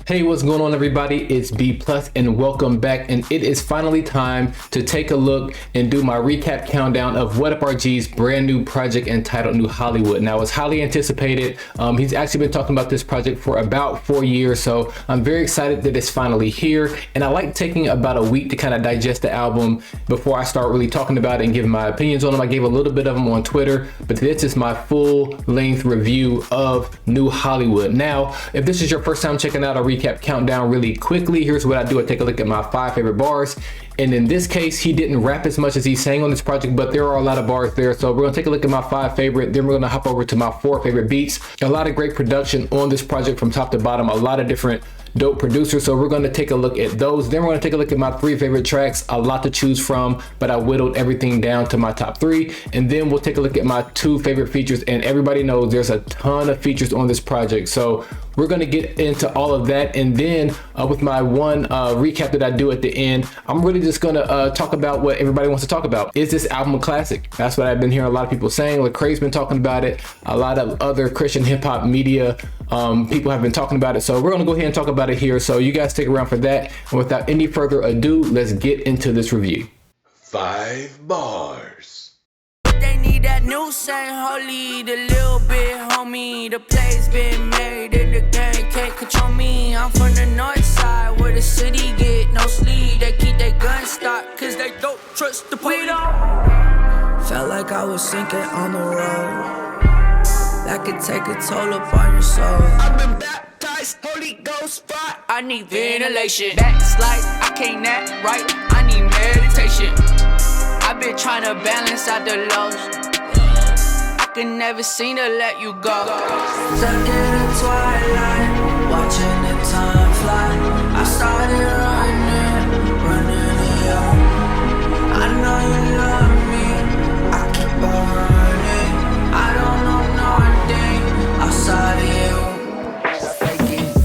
Hey, what's going on everybody? It's B Plus and welcome back, and it is finally time to take a look and do my recap countdown of WHATUPRG's brand new project entitled New Hollywood. Now, it's highly anticipated. He's actually been talking about this project for about 4 years, so I'm very excited that it's finally here, and I like taking about a week to kind of digest the album before I start really talking about it and giving my opinions on them. I gave a little bit of them on Twitter, but this is my full-length review of New Hollywood. Now, if this is your first time checking out a recap countdown really quickly, here's what I do. I take a look at my 5 favorite bars, and in this case he didn't rap as much as he sang on this project, but there are a lot of bars there. So we're gonna take a look at my 5 favorite, then we're gonna hop over to my 4 favorite beats. A lot of great production on this project from top to bottom, a lot of different dope producers, so we're going to take a look at those. Then we're going to take a look at my 3 favorite tracks, a lot to choose from, but I whittled everything down to my top 3. And then we'll take a look at my 2 favorite features, and everybody knows there's a ton of features on this project, so we're going to get into all of that. And then with my one recap that I do at the end, I'm really just going to talk about what everybody wants to talk about. Is this album a classic? That's what I've been hearing a lot of people saying. Lecrae's been talking about it, a lot of other Christian hip-hop media people have been talking about it, so we're going to go ahead and talk about it here, so you guys stick around for that. And without any further ado, let's get into this review. 5 bars. They need that new Saint Holy, the little bit homie. The play's been made and the game can't control me. I'm from the north side where the city get no sleep. They keep their guns stocked cause they don't trust the police. Felt like I was sinking on the road. That could take a toll upon your soul. I've been baptized, Holy Ghost fire. I need ventilation. Backslide, I can't act right. I need meditation. I've been trying to balance out the lows. I can never seem to let you go. Stuck in the twilight, watching the time fly. I started running to you. I know you love me. I keep on running. I don't know nothing outside of you.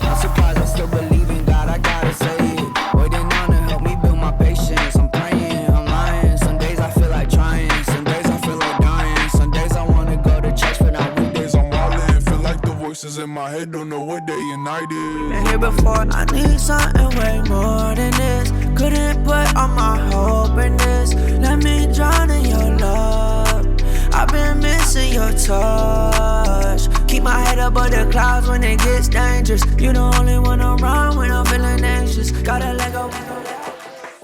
I'm surprised I still believe in God. I gotta say it. Waiting on to help me build my patience. I'm praying, I'm lying. Some days I feel like trying. Some days I feel like dying. Some days I wanna go to church, but not Weekdays I'm wildin'. Feel like the voices in my head don't know what they united. been here before. I need something way more than this. Couldn't put all my hope in this. Let me drown in your love. I've been missing your touch. Keep my head above the clouds when it gets dangerous. You the only one around when I'm feeling anxious. Gotta let go.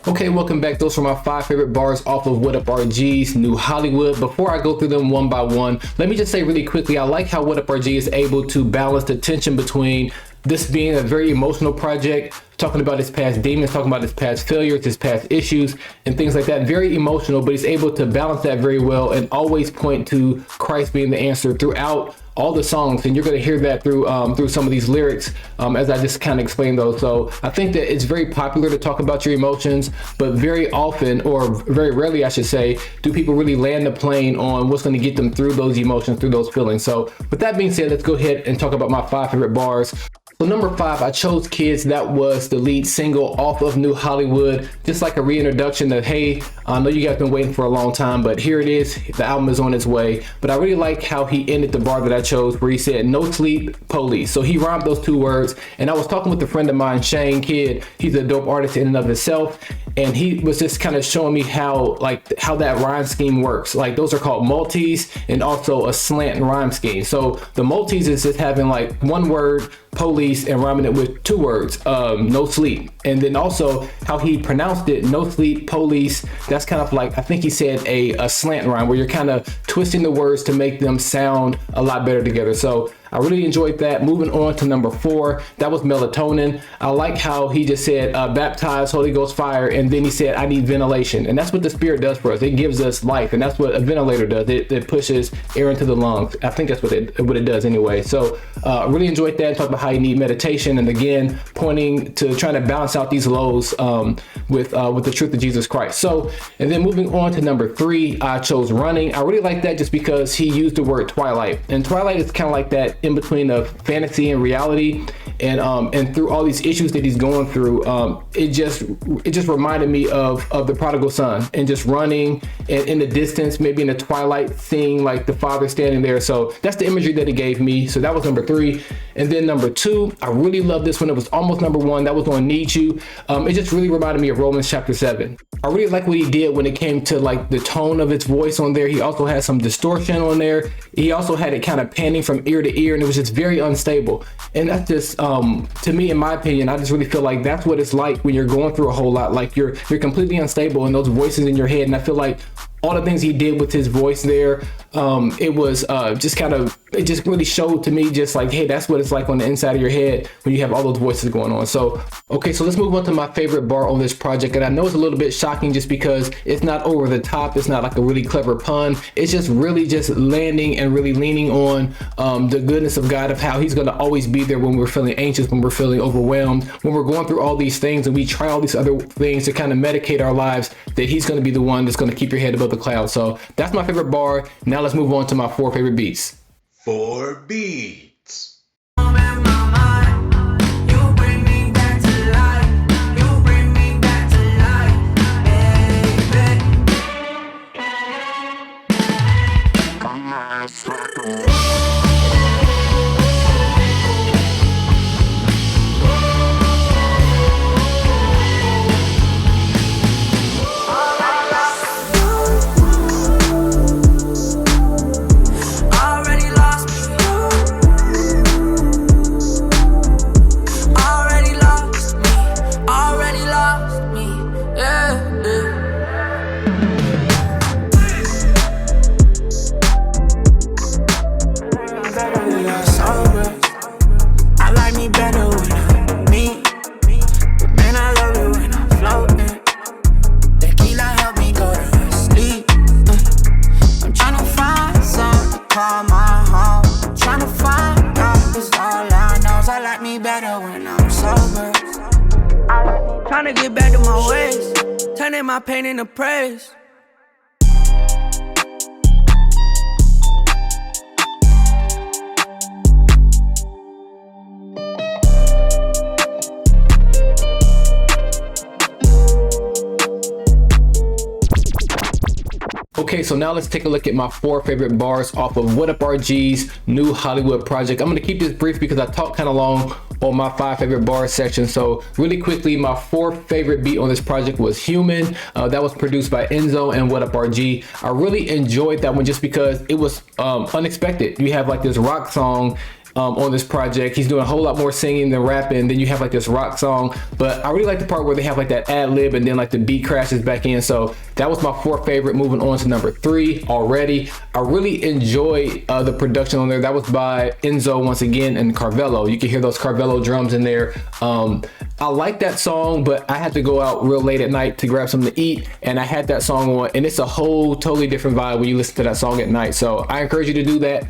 Okay, welcome back. Those are my 5 favorite bars off of WHATUPRG's New Hollywood. Before I go through them one by one, let me just say really quickly, I like how WHATUPRG is able to balance the tension between this being a very emotional project, talking about his past demons, talking about his past failures, his past issues, and things like that. Very emotional, but he's able to balance that very well and always point to Christ being the answer throughout all the songs, and you're going to hear that through some of these lyrics as I just kind of explained those. So I think that it's very popular to talk about your emotions, but very often, or very rarely I should say, do people really land the plane on what's going to get them through those emotions, through those feelings. So with that being said, let's go ahead and talk about my 5 favorite bars. So number 5, I chose Kids. That was the lead single off of New Hollywood. Just like a reintroduction of, hey, I know you guys been waiting for a long time, but here it is. The album is on its way. But I really like how he ended the bar that I chose, where he said, no sleep, police. So he rhymed those 2 words. And I was talking with a friend of mine, Shane Kidd. He's a dope artist in and of himself. And he was just kind of showing me how that rhyme scheme works. Like, those are called multis and also a slant rhyme scheme. So the multis is just having like 1 word, police, and rhyming it with 2 words, no sleep. And then also how he pronounced it, no sleep, police. That's kind of like, I think he said a slant rhyme, where you're kind of twisting the words to make them sound a lot better together. So I really enjoyed that. Moving on to number 4, that was Melatonin. I like how he just said baptized, Holy Ghost fire, and then he said I need ventilation. And that's what the Spirit does for us. It gives us life, and that's what a ventilator does. It pushes air into the lungs. I think that's what it does anyway. So I really enjoyed that. Talk about how you need meditation, and again pointing to trying to balance out these lows with the truth of Jesus Christ. So, and then moving on to number 3, I chose Running. I really like that just because he used the word twilight, and twilight is kind of like that in between of fantasy and reality, and through all these issues that he's going through, it just reminded me of the prodigal son, and just running, and in the distance, maybe in the twilight, seeing like the father standing there. So that's the imagery that it gave me. So that was number 3. And then number 2, I really love this one. It was almost number 1. That was on Need You. It just really reminded me of Romans chapter 7. I really like what he did when it came to like the tone of his voice on there. He also had some distortion on there. He also had it kind of panning from ear to ear, and it was just very unstable. And that's just, to me, in my opinion, I just really feel like that's what it's like when you're going through a whole lot. Like you're completely unstable and those voices in your head. And I feel like all the things he did with his voice there, it was just kind of, it just really showed to me just like, hey, that's what it's like on the inside of your head when you have all those voices going on. So, okay, so let's move on to my favorite bar on this project. And I know it's a little bit shocking just because it's not over the top. It's not like a really clever pun. It's just really just landing and really leaning on the goodness of God, of how he's going to always be there when we're feeling anxious, when we're feeling overwhelmed, when we're going through all these things and we try all these other things to kind of medicate our lives, that he's going to be the one that's going to keep your head above the clouds. So that's my favorite bar. Now let's move on to my 4 favorite beats. 4 beats. Tryna get back to my ways, turning my pain into praise. Okay, so now let's take a look at my 4 favorite bars off of WHATUPRG's new Hollywood project. I'm gonna keep this brief because I talked kind of long on my 5 favorite bars section. So really quickly, my 4th favorite beat on this project was Human. That was produced by Enzo and WHATUPRG. I really enjoyed that one just because it was unexpected. You have like this rock song on this project. He's doing a whole lot more singing than rapping. Then you have like this rock song, but I really like the part where they have like that ad lib and then like the beat crashes back in. So that was my 4th favorite. Moving on to number 3 already. I really enjoyed the production on there. That was by Enzo once again and Carvello. You can hear those Carvello drums in there. I like that song, but I had to go out real late at night to grab something to eat, and I had that song on, and it's a whole totally different vibe when you listen to that song at night. So I encourage you to do that.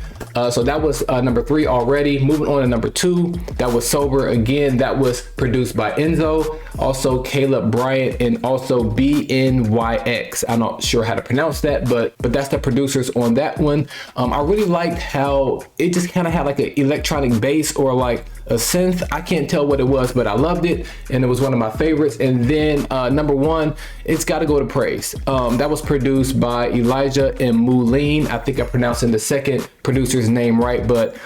So that was number 3 already. Moving on to number 2, that was Sober. Again, that was produced by Enzo, also Caleb Bryant, and also BNYX. I'm not sure how to pronounce that, but that's the producers on that one. I really liked how it just kind of had like an electronic bass or like a synth. I can't tell what it was, but I loved it, and it was one of my favorites. And then number 1, it's got to go to Praise. That was produced by Elijah and Moulin. I think I'm pronouncing the second producer's name right, but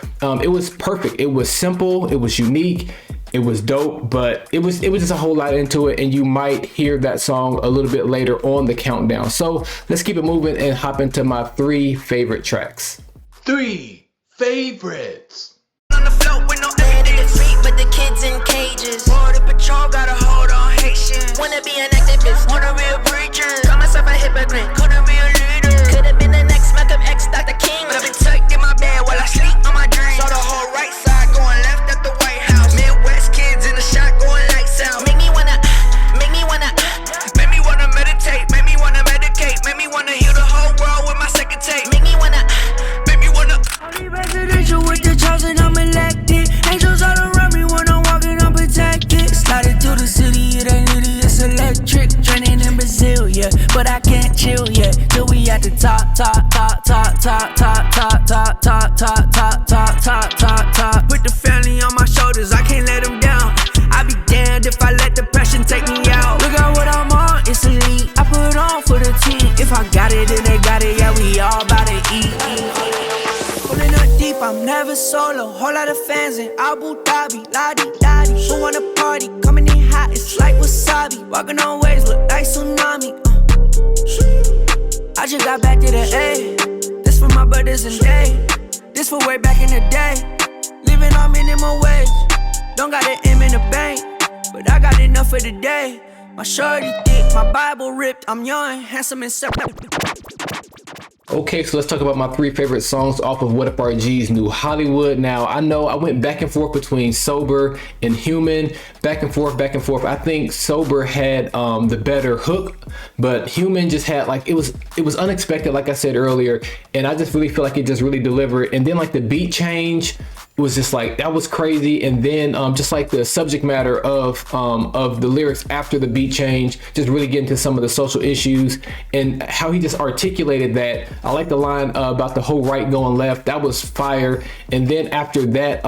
it was perfect. It was simple, it was unique, it was dope, but it was just a whole lot into it, and you might hear that song a little bit later on the countdown. So let's keep it moving and hop into my 3 favorite tracks. 3 favorites. On the float with no aid in the street, but the kids in cages. Border patrol got a hold on Haitians. Wanna be an activist, wanna be a preacher. Call myself a hypocrite, couldn't be a leader. Could've been the next Malcolm X, Dr. King. But I've been tucked in my bed while I sleep on my dreams. Saw the whole right side going left at the White House. Midwest kids in the shot going lights out. Make me wanna meditate. Make me wanna medicate. Make me wanna heal the whole world with my second take. Make me wanna Only presidential with the chosen, I'm elected. Angels all around me when I'm walking, I'm protected. Sliding through the city, it ain't litty, it's electric. Training in Brazil, yeah, but I can't chill yet. Till we at the top. With the family on my shoulders, I can't let them down. I be damned if I let depression take me out. Look at what I'm on, it's elite. I put on for the team. If I got it, then they got it, yeah, we all about to eat. Pulling up deep, I'm never never solo, whole lot of fans in Abu Dhabi, la-di-da-di. Who wanna party, coming in hot, it's like wasabi. Walking on waves, look like tsunami. I just got back to the A. This for my brothers and they. This for way back in the day. Living on minimum wage. Don't got an M in the bank, but I got enough for the day. My shorty thick, my Bible ripped. I'm young, handsome, and separate. Okay, so let's talk about my 3 favorite songs off of WHATUPRG's New Hollywood. Now, I know I went back and forth between Sober and Human, back and forth. I think Sober had the better hook, but Human just had like, it was unexpected, like I said earlier, and I just really feel like it just really delivered. And then like the beat change was just like, that was crazy. And then just like the subject matter of the lyrics after the beat change, just really get into some of the social issues and how he just articulated that. I like the line about the whole right going left. That was fire. And then after that,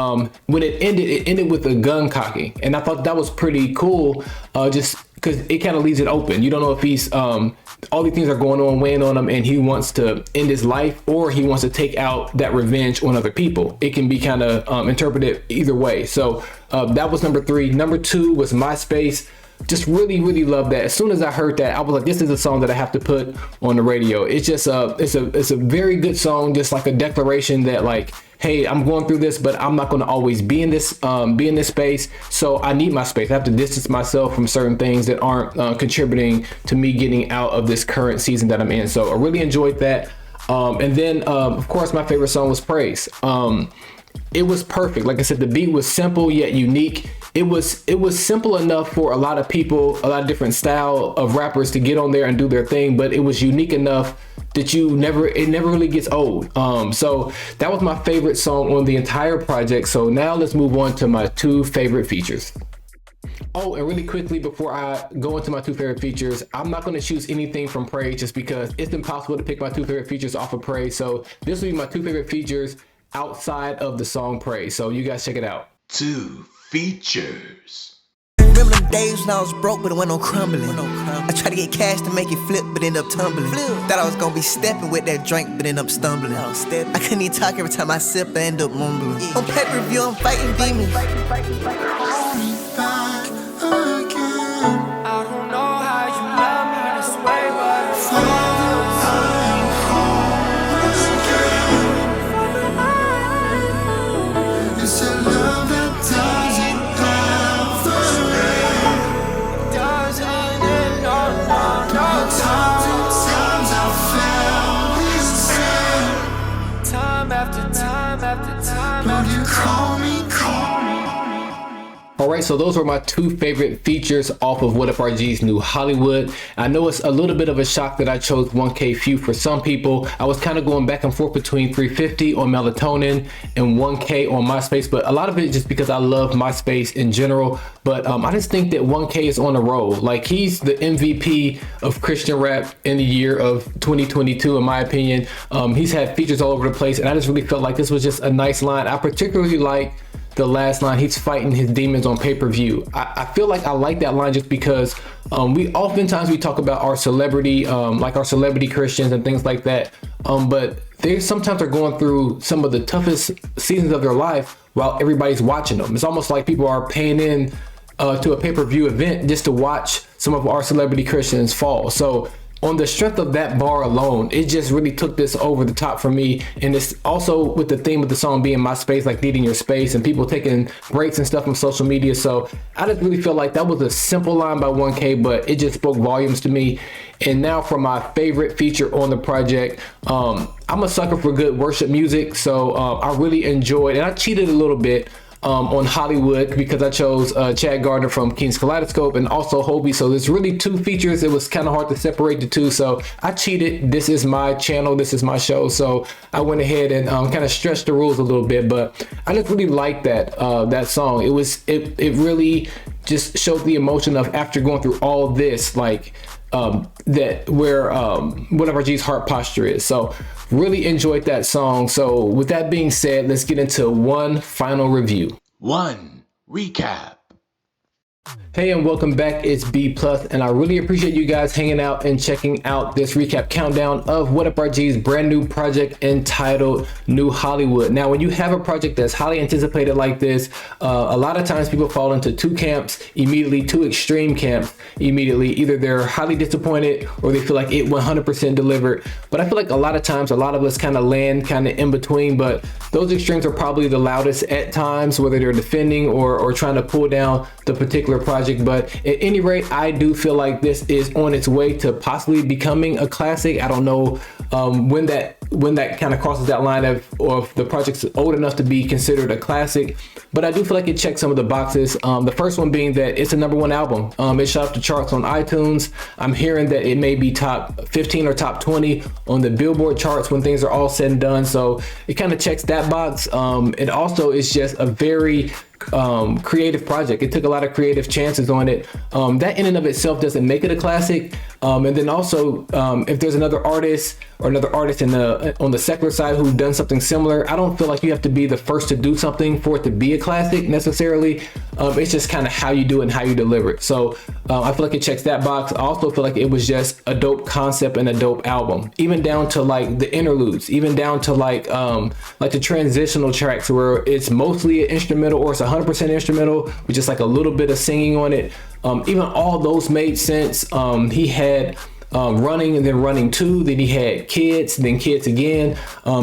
when it ended with a gun cocking, and I thought that was pretty cool, just because it kind of leaves it open. You don't know if he's all these things are going on, weighing on him, and he wants to end his life, or he wants to take out that revenge on other people. It can be kind of interpreted either way. So that was number 3. Number 2 was MySpace. Just really love that. As soon as I heard that, I was like, this is a song that I have to put on the radio. It's just it's a very good song, just like a declaration that like, hey, I'm going through this, but I'm not going to always be in this space. So I need my space. I have to distance myself from certain things that aren't contributing to me getting out of this current season that I'm in. So I really enjoyed that. And then of course my favorite song was Praise. It was perfect. Like I said, the beat was simple yet unique. It was simple enough for a lot of people, a lot of different style of rappers to get on there and do their thing, but it was unique enough that it never really gets old. So that was my favorite song on the entire project. So now let's move on to my 2 favorite features. Oh, and really quickly before I go into my 2 favorite features, I'm not going to choose anything from Praise just because it's impossible to pick my 2 favorite features off of Praise. So this will be my 2 favorite features outside of the song Praise. So you guys check it out. 2 features. Remember them days when I was broke, but it went on crumbling. I tried to get cash to make it flip, but end up tumbling. Thought I was gonna be stepping with that drink, but end up stumbling. I couldn't even talk every time I sip, I end up mumbling. On pay-per-view, I'm fighting demons. I don't know how you love me this way, but It's a love that doesn't have time after time, Don't you call me. All right, so those were my 2 favorite features off of WHATUPRG's New Hollywood. I know it's a little bit of a shock that I chose 1K Few for some people. I was kind of going back and forth between 350 on Melatonin and 1K on MySpace, but a lot of it just because I love MySpace in general. But I just think that 1K is on a roll. Like, he's the MVP of Christian rap in the year of 2022, in my opinion. He's had features all over the place, and I just really felt like this was just a nice line. I particularly like the last line, he's fighting his demons on pay-per-view. I feel like I like that line just because we talk about our celebrity, like our celebrity Christians and things like that. But they sometimes are going through some of the toughest seasons of their life while everybody's watching them. It's almost like people are paying in to a pay-per-view event just to watch some of our celebrity Christians fall. So on the strength of that bar alone, it just really took this over the top for me. And it's also with the theme of the song being my space, like needing your space and people taking breaks and stuff from social media. So I just really feel like that was a simple line by 1K, but it just spoke volumes to me. And now for my favorite feature on the project, I'm a sucker for good worship music. So I really enjoyed, and I cheated a little bit on Hollywood because I chose Chad Gardner from King's Kaleidoscope and also Hobie. So there's really 2 features. It was kind of hard to separate the 2. So I cheated. This is my channel. This is my show. So I went ahead and kind of stretched the rules a little bit. But I just really liked that song. It really just showed the emotion of after going through all this, like that where WHATUPRG's heart posture is. So really enjoyed that song. So with that being said, let's get into one final review. 1 recap. Hey and welcome back, it's B Plus, and I really appreciate you guys hanging out and checking out this recap countdown of WHATUPRG's brand new project entitled New Hollywood. Now, when you have a project that's highly anticipated like this, a lot of times people fall into two camps immediately, two extreme camps immediately. Either they're highly disappointed or they feel like it 100% delivered. But I feel like a lot of times, a lot of us kind of land kind of in between, but those extremes are probably the loudest at times, whether they're defending or trying to pull down the particular project. But at any rate, I do feel like this is on its way to possibly becoming a classic. I don't know when that kind of crosses that line of, or if the project's old enough to be considered a classic, but I do feel like it checks some of the boxes. The first one being that it's a #1 album. It shot up the charts on iTunes. I'm hearing that it may be top 15 or top 20 on the Billboard charts when things are all said and done. So it kind of checks that box. It also is just a very creative project. It took a lot of creative chances on it. That in and of itself doesn't make it a classic. And then also, if there's another artist on the secular side who's done something similar, I don't feel like you have to be the first to do something for it to be a classic necessarily. It's just kind of how you do it and how you deliver it. So I feel like it checks that box. I also feel like it was just a dope concept and a dope album, even down to like the interludes, even down to like the transitional tracks where it's mostly an instrumental or it's 100% instrumental with just like a little bit of singing on it. Even all those made sense. He had Running and then Running 2, then he had Kids, then Kids again.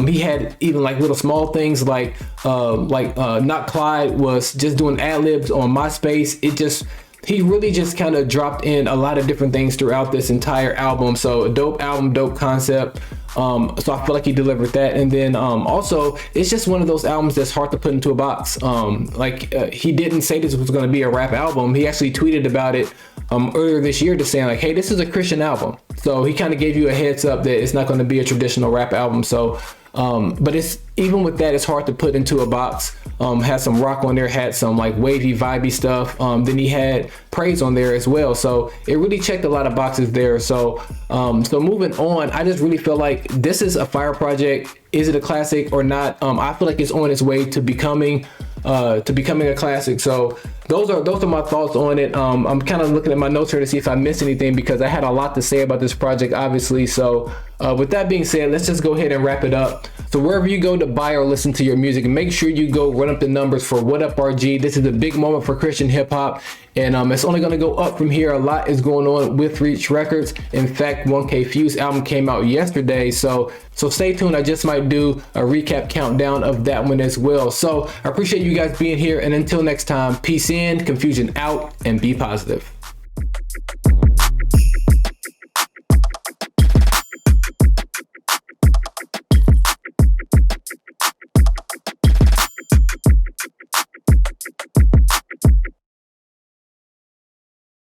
He had even like little small things like Not Clyde was just doing ad-libs on MySpace. He really just kind of dropped in a lot of different things throughout this entire album. So a dope album, dope concept. So I feel like he delivered that. And then also, it's just one of those albums that's hard to put into a box. He didn't say this was going to be a rap album. He actually tweeted about it earlier this year, just saying like, hey, this is a Christian album. So he kind of gave you a heads up that it's not going to be a traditional rap album. So but it's even with that, it's hard to put into a box. Had some rock on there, had some like wavy, vibey stuff. Then he had praise on there as well. So it really checked a lot of boxes there. So moving on, I just really feel like this is a fire project. Is it a classic or not? I feel like it's on its way to becoming a classic. So those are my thoughts on it. I'm kind of looking at my notes here to see if I missed anything because I had a lot to say about this project, obviously. So with that being said, let's just go ahead and wrap it up. So wherever you go to buy or listen to your music, make sure you go run up the numbers for WHATUPRG. This is a big moment for Christian hip hop, and it's only going to go up from here. A lot is going on with Reach Records. In fact, 1K Fuse album came out yesterday, so stay tuned. I just might do a recap countdown of that one as well. So I appreciate you guys being here, and until next time, peace in, confusion out, and be positive.